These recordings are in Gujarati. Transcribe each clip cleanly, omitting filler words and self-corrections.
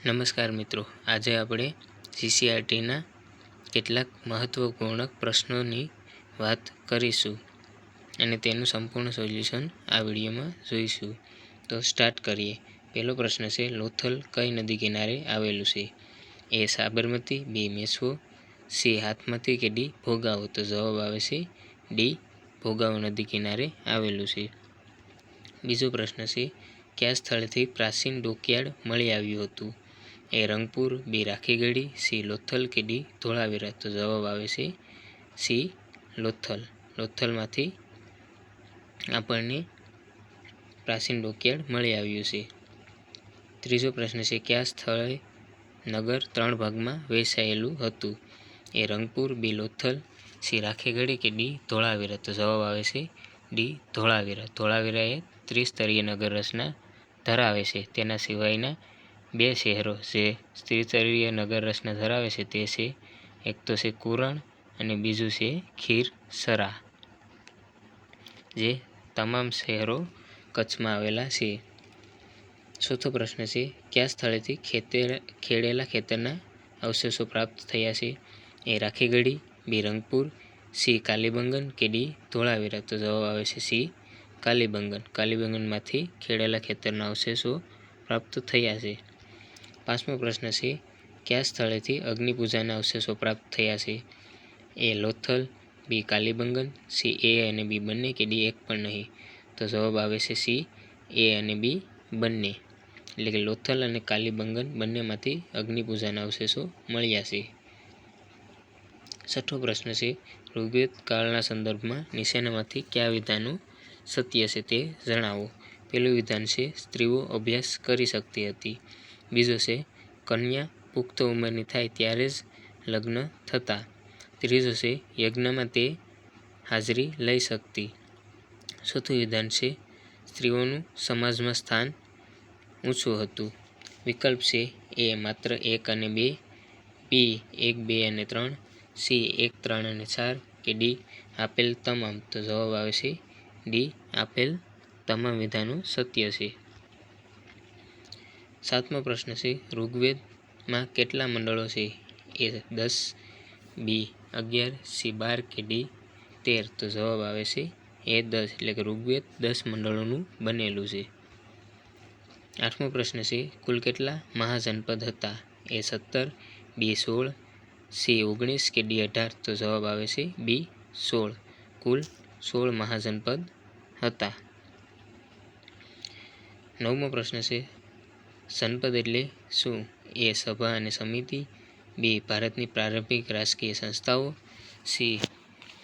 નમસ્કાર મિત્રો, આજે આપણે CCRTના કેટલાક મહત્વપૂર્ણ પ્રશ્નોની વાત કરીશું અને તેનું સંપૂર્ણ સોલ્યુશન આ વિડીયોમાં જોઈશું. તો સ્ટાર્ટ કરીએ. પહેલો પ્રશ્ન છે, લોથલ કઈ નદી કિનારે આવેલું છે? એ સાબરમતી, બી મેશ્વો, સી હાથમતી કે ડી ભોગાવો? તો જવાબ આવે છે ડી ભોગાવો નદી કિનારે આવેલું છે. બીજો પ્રશ્ન છે, કયા સ્થળેથી પ્રાચીન ડોકયાર્ડ મળી આવ્યું હતું? એ રંગપુર, બી રાખીગઢી, સી લોથલ કે ડી ધોળાવીરા? તો જવાબ આવે છે સી લોથલ. લોથલમાંથી આપણને પ્રાચીન ડોકયાર્ડ મળી આવ્યું છે. ત્રીજો પ્રશ્ન છે, કયા સ્થળે નગર 3 ભાગમાં વહેંચાયેલું હતું? એ રંગપુર, બી લોથલ, સી રાખીગઢી કે ડી ધોળાવીરા? તો જવાબ આવે છે ડી ધોળાવીરા. ધોળાવીરા એ ત્રિસ્તરીય નગર રચના ધરાવે છે. તેના સિવાયના 2 શહેરો જે ત્રિસ્તરીય નગર રચના ધરાવે છે તે છે, એક તો છે કુરણ અને બીજું છે ખીરસરા, જે તમામ શહેરો કચ્છમાં આવેલા છે. ચોથો પ્રશ્ન છે, કયા સ્થળેથી ખેડેલા ખેતરના અવશેષો પ્રાપ્ત થયા છે? એ રાખીગઢી, બી રંગપુર, સી કાલીબંગન કે ડી ધોળાવીરા? તો જવાબ આવે છે સી કાલીબંગન. કાલીબંગનમાંથી ખેડેલા ખેતરના અવશેષો પ્રાપ્ત થયા છે. પાંચમો પ્રશ્ન છે, કયા સ્થળેથી અગ્નિપૂજાના અવશેષો પ્રાપ્ત થયા છે? એ લોથલ, બી કાલીબંગન, સી એ અને બી બંને કે ડી એક પણ નહીં? તો જવાબ આવે છે સી એ અને બી બંને. એટલે કે લોથલ અને કાલીબંગન બંનેમાંથી અગ્નિપૂજાના અવશેષો મળ્યા છે. છઠ્ઠો પ્રશ્ન છે, ઋગ્વેદ કાળના સંદર્ભમાં નીચેનામાંથી કયા વિધાનો સત્ય છે તે જણાવો? પહેલું વિધાન છે, સ્ત્રીઓ અભ્યાસ કરી શકતી હતી. બીજો છે, કન્યા પુખ્ત ઉંમરની થાય ત્યારે જ લગ્ન થતા. ત્રીજો છે, યજ્ઞમાં તે હાજરી લઈ શકતી. ચોથું વિધાન છે, સ્ત્રીઓનું સમાજમાં સ્થાન ઊંચું હતું. વિકલ્પ છે, એ માત્ર 1 અને 2, બી 1, 2 અને 3, સી 1, 3 અને 4 કે ડી આપેલ તમામ? તો જવાબ આવે છે ડી આપેલ તમામ વિધાનો સત્ય છે. સાતમો પ્રશ્ન છે, ઋગ્વેદમાં કેટલા મંડળો છે? એ 10, બી 11, સી 12 કે ડી 13? તો જવાબ આવે છે એ 10. એટલે કે ઋગ્વેદ 10 મંડળોનું બનેલું છે. આઠમો પ્રશ્ન છે, કુલ કેટલા મહાજનપદ હતા? એ 17, બી 16, સી 19 કે ડી 18? તો જવાબ આવે છે બી 16. કુલ 16 મહાજનપદ હતા. નવમો પ્રશ્ન છે, જનપદ એટલે શું? એ સભા અને સમિતિ, બી ભારતની પ્રારંભિક રાજકીય સંસ્થાઓ, સી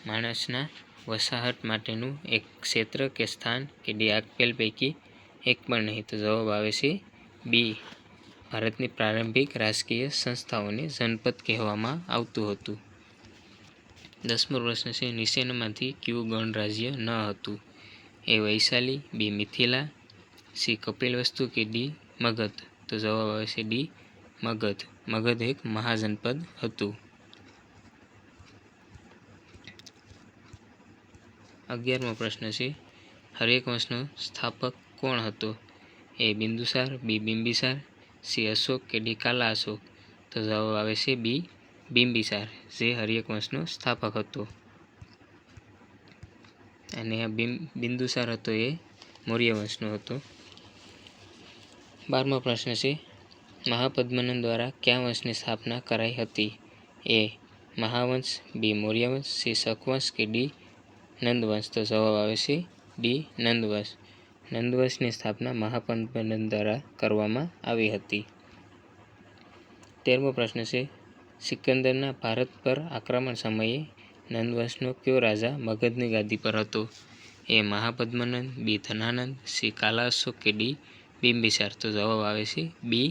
માણસના વસાહત માટેનું એક ક્ષેત્ર કે સ્થાન કે ડી આપેલ પૈકી એક પણ નહીં? તો જવાબ આવે છે બી ભારતની પ્રારંભિક રાજકીય સંસ્થાઓને જનપદ કહેવામાં આવતું હતું. 10મો પ્રશ્ન છે, નીચેનામાંથી કયું ગણરાજ્ય ન હતું? એ વૈશાલી, બી મિથિલા, સી કપિલવસ્તુ કે ડી મગધ? તો જવાબ આવે છે ડી મગધ. મગધ એક મહાજનપદ હતું. 11મો પ્રશ્ન છે, હર્યકવંશનો સ્થાપક કોણ હતો? એ બિંદુસાર, બી બિંબિસાર, સી અશોક કે ડી કાલા અશોક? તો જવાબ આવે છે બી બિંબિસાર, જે હર્યકવંશનો સ્થાપક હતો. અને આ બિંદુસાર હતો એ મૌર્ય વંશનો હતો. 12મો પ્રશ્ન છે, મહાપદ્મનંદ દ્વારા કયા વંશની સ્થાપના કરાઈ હતી? એ મહાવંશ, બી મૌર્યવંશ, સી શકવંશ કે ડી નંદવંશ? તો જવાબ આવે છે ડી નંદવંશ. નંદવંશની સ્થાપના મહાપદ્મનંદ દ્વારા કરવામાં આવી હતી. 13મો પ્રશ્ન છે, સિકંદરના ભારત પર આક્રમણ સમયે નંદવંશનો કયો રાજા મગધની ગાદી પર હતો? એ મહાપદ્મનંદ, બી ધનાનંદ, સી કાલા અશોક કે ડી બિંબિસાર? તો જવાબ આવે છે બી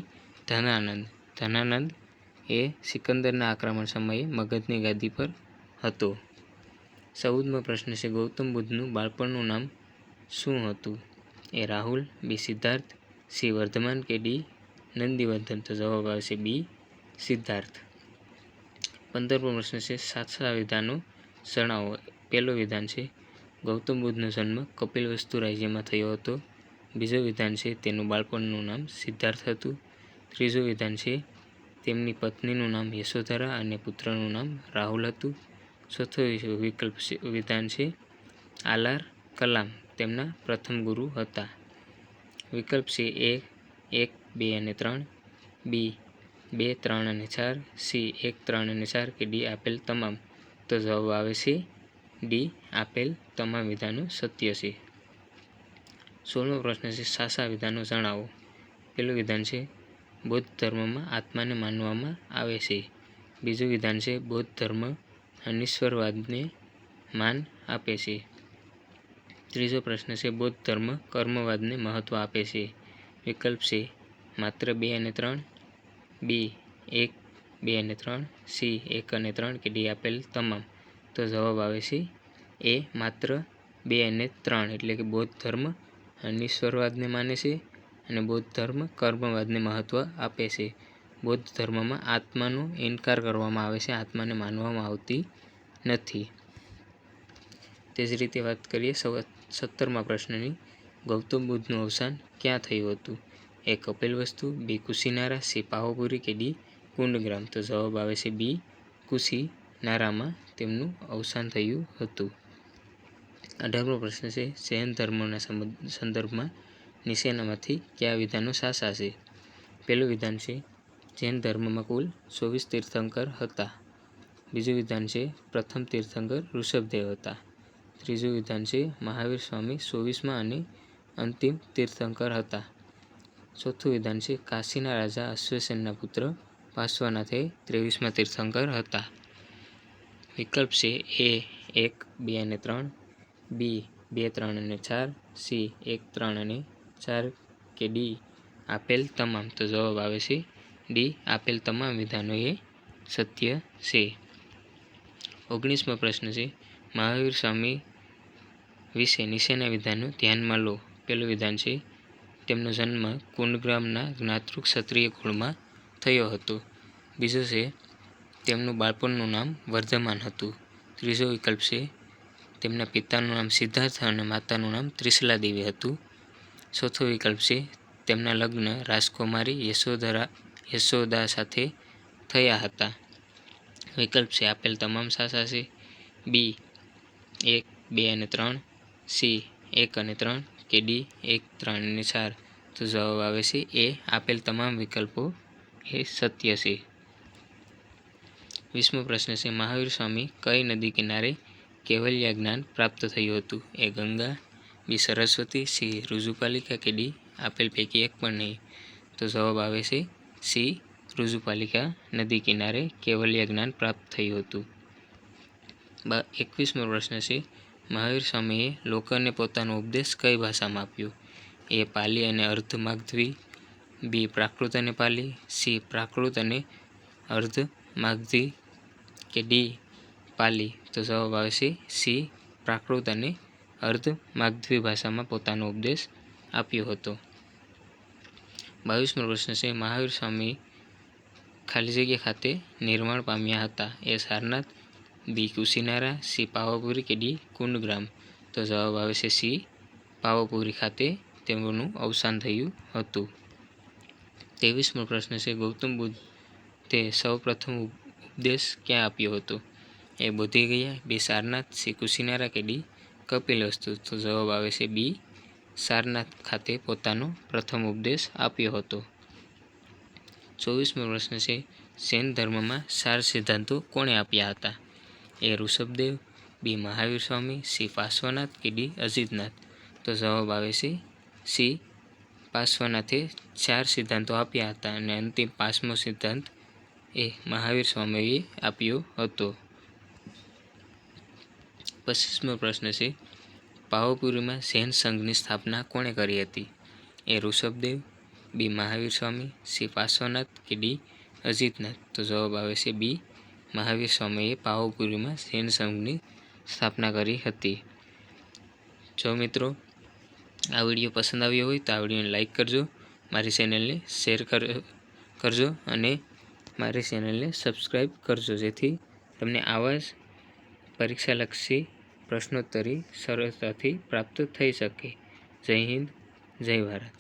ધનાનંદ. ધનાનંદ એ સિકંદરના આક્રમણ સમયે મગધની ગાદી પર હતો. 14મો પ્રશ્ન છે, ગૌતમ બુદ્ધનું બાળપણનું નામ શું હતું? એ રાહુલ, બી સિદ્ધાર્થ, સી વર્ધમાન કે ડી નંદીવર્ધન? તો જવાબ આવે છે બી સિદ્ધાર્થ. 15મો પ્રશ્ન છે, સાચા વિધાનો જણાવો. પહેલું વિધાન છે, ગૌતમ બુદ્ધનો જન્મ કપિલવસ્તુ રાજ્યમાં થયો હતો. બીજો વિધાન છે, તેનું બાળપણનું નામ સિદ્ધાર્થ હતું. ત્રીજું વિધાન છે તેમની પત્નીનું નામ યશોધરા અને પુત્રનું નામ રાહુલ હતું. ચોથો વિકલ્પ વિધાન છે આર કલામ તેમના પ્રથમ ગુરુ હતા. વિકલ્પ છે એ 1, 2 અને 3, બી 2, 3 અને 4, સી 1, 3 અને 4 કે ડી આપેલ તમામ. તો જવાબ આવે છે ડી આપેલ તમામ વિધાનો સત્ય છે. 16મો પ્રશ્ન છે સાચા વિધાનો જણાવો. પહેલું વિધાન છે બૌદ્ધ ધર્મમાં આત્માને માનવામાં આવે છે. બીજું વિધાન છે બૌદ્ધ ધર્મ અનિશ્વરવાદને માન આપે છે. ત્રીજો પ્રશ્ન છે બૌદ્ધ ધર્મ કર્મવાદને મહત્વ આપે છે. વિકલ્પ છે માત્ર 2 અને 3, બી 1, 2 અને 3, સી 1 અને 3 કે ડી આપેલ તમામ. તો જવાબ આવે છે એ માત્ર 2 અને 3 એટલે કે બૌદ્ધ ધર્મ અનિશ્વરવાદને માને છે અને બૌદ્ધ ધર્મ કર્મવાદને મહત્વ આપે છે. બૌદ્ધ ધર્મમાં આત્માનો ઇનકાર કરવામાં આવે છે, આત્માને માનવામાં આવતી નથી. તે જ રીતે વાત કરીએ 17મા પ્રશ્નની. ગૌતમ બુદ્ધનું અવસાન ક્યાં થયું હતું? એ કપિલવસ્તુ, બી કુશીનારા, સી પાવાપુરી કે ડી કુંડગ્રામ. તો જવાબ આવે છે બી કુશીનારામાં તેમનું અવસાન થયું હતું. 18મો પ્રશ્ન છે જૈન ધર્મના સંદર્ભમાં નીચેનામાંથી કયા વિધાનો સાચા છે? પહેલું વિધાન છે જૈન ધર્મમાં કુલ 24 તીર્થંકર હતા. બીજું વિધાન છે પ્રથમ તીર્થંકર ઋષભદેવ હતા. ત્રીજું વિધાન છે મહાવીર સ્વામી 24મા અને અંતિમ તીર્થંકર હતા. ચોથું વિધાન છે કાશીના રાજા અશ્વસેનના પુત્ર પાર્શ્વનાથ 23મા તીર્થંકર હતા. વિકલ્પ છે એ 1, 2 અને 3, બી 2, 3 અને 4, સી 1, 3 અને 4 કે ડી આપેલ તમામ. તો જવાબ આવે છે ડી આપેલ તમામ વિધાનો એ સત્ય છે. 19મો પ્રશ્ન છે મહાવીર સ્વામી વિશે નીચેના વિધાનો ધ્યાનમાં લો. પહેલું વિધાન છે તેમનો જન્મ કુંડગ્રામના જ્ઞાતૃ ક્ષત્રિય કુળમાં થયો હતો. બીજું છે તેમનું બાળપણનું નામ વર્ધમાન હતું. ત્રીજો વિકલ્પ છે તેમના પિતાનું નામ સિદ્ધાર્થ અને માતાનું નામ ત્રિશલા દેવી હતું. ચોથો વિકલ્પ છે તેમના લગ્ન રાજકુમારી યશોદા સાથે થયા હતા. વિકલ્પ છે આપેલ તમામ સાચા છે. બી 1, 2 અને 3, સી 1 અને 3 કે ડી 1, 3 અને 4. તો જવાબ આવે છે એ આપેલ તમામ વિકલ્પો એ સત્ય છે. 20મો પ્રશ્ન છે મહાવીર સ્વામી કઈ નદી કિનારે કૈવલ્ય જ્ઞાન પ્રાપ્ત થયું હતું? એ ગંગા, બી સરસ્વતી, સી ઋજુપાલિકા કે ડી આપેલ પૈકી એક પણ નહીં. તો જવાબ આવે છે સી ઋજુપાલિકા નદી કિનારે કૈવલ્ય જ્ઞાન પ્રાપ્ત થયું હતું. 21મો પ્રશ્ન છે મહાવીર સ્વામીએ લોકોને પોતાનો ઉપદેશ કઈ ભાષામાં આપ્યો? એ પાલી અને અર્ધ માગધી, બી પ્રાકૃત અને પાલી, સી પ્રાકૃત અને અર્ધ માગધી કે ડી પાલી. તો જવાબ આવે છે સી પ્રાકૃત અને અર્ધ માગધી ભાષામાં પોતાનો ઉપદેશ આપ્યો હતો. 22મો પ્રશ્ન છે મહાવીર સ્વામી ખાલી જગ્યા ખાતે નિર્વાણ પામ્યા હતા? એ સારનાથ, બી કુશીનારા, સી પાવાપુરી કે ડી કુંડગ્રામ. તો જવાબ આવે છે સી પાવાપુરી ખાતે તેમનું અવસાન થયું હતું. 23મો પ્રશ્ન છે ગૌતમ બુદ્ધે સૌ પ્રથમ ઉપદેશ ક્યાં આપ્યો હતો? એ બોધિ ગયા, બી સારનાથ, સી કુશીનારા કે ડી કપિલવસ્તુ. તો જવાબ આવે છે બી સારનાથ ખાતે પોતાનો પ્રથમ ઉપદેશ આપ્યો હતો. 24મો પ્રશ્ન છે જૈન ધર્મમાં 4 સિદ્ધાંતો કોણે આપ્યા હતા? એ ઋષભદેવ, બી મહાવીર સ્વામી, સી પાર્શ્વનાથ કે ડી અજીતનાથ. તો જવાબ આવે છે સી પાર્શ્વનાથે 4 સિદ્ધાંતો આપ્યા હતા અને અંતિમ 5મો સિદ્ધાંત એ મહાવીર સ્વામીએ આપ્યો હતો. 25મો પ્રશ્ન છે પાવાપુરીમાં જૈન સંઘની સ્થાપના કોણે કરી હતી? એ ઋષભદેવ, બી મહાવીર સ્વામી, સી પાર્શ્વનાથ કે ડી અજીતનાથ. તો જવાબ આવે છે બી મહાવીર સ્વામીએ પાવાપુરીમાં જૈન સંઘની સ્થાપના કરી હતી. જો મિત્રો આ વિડીયો પસંદ આવ્યો હોય તો આ વિડીયોને લાઈક કરજો, મારી ચેનલને શેર કરજો અને મારી ચેનલને સબસ્ક્રાઈબ કરજો જેથી તમને આવા જ પરીક્ષાલક્ષી પ્રશ્નોત્તરી સરળતાથી પ્રાપ્ત થઈ શકે. જય હિન્દ, જય ભારત.